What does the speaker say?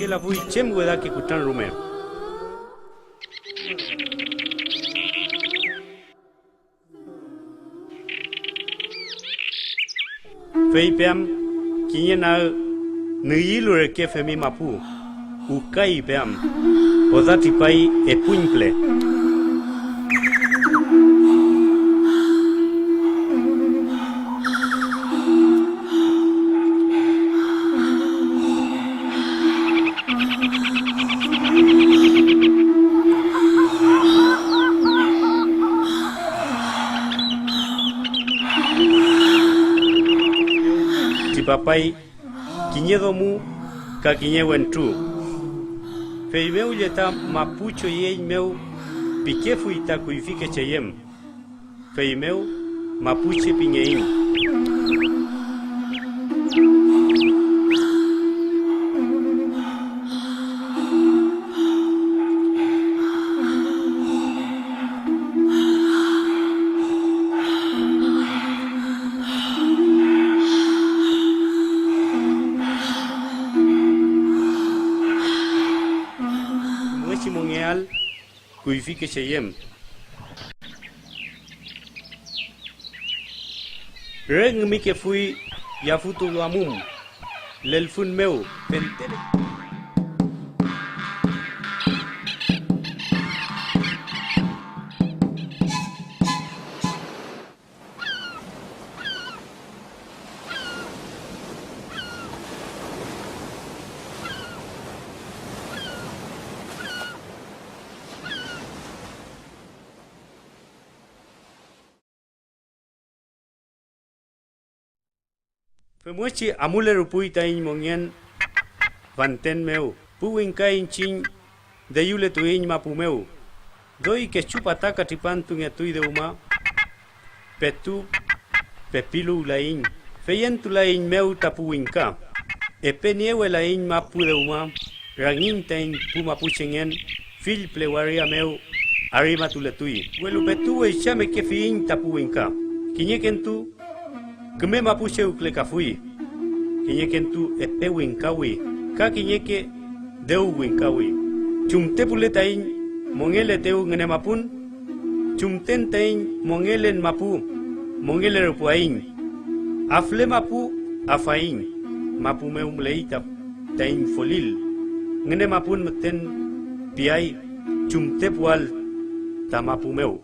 mapuche la fui chemu da que kutan rume. Fei peam kinye na nuilu ke femi mapu ukai peam odati pai e puimple. Papai kinye domu ka kinye wentu fei meu leta mapucho ye meu pikefu ita kuifike cheyem fei meu mapuche pinyein mongeal kuifike cheyem reng mi que fui ya futu amum lel fun meu pentere Femuchi amule rupui tain mongen vanten meu puin kain chin de yule tuin mapu meu doi que chupata katipan tungetui de uma petu pepilu lain feyen tu lain meu tapuinka epeniewe lain mapu de uma rangin tain pu mapuchengen fil plewaria meu arriba tuletui welu petu e chame que fin tapuinka kinyekentu Keme mapuche ukle kafui, kinyekentu epe winkawi, ka kinyeke deu winkawi. Chumte puletain mongele teu ngene mapun, chumten tain mongelen mapu, mongele rupuain. Afle mapu afain, mapu meumleita tain folil. Ngene mapun meten piai chumte pual ta mapu meu.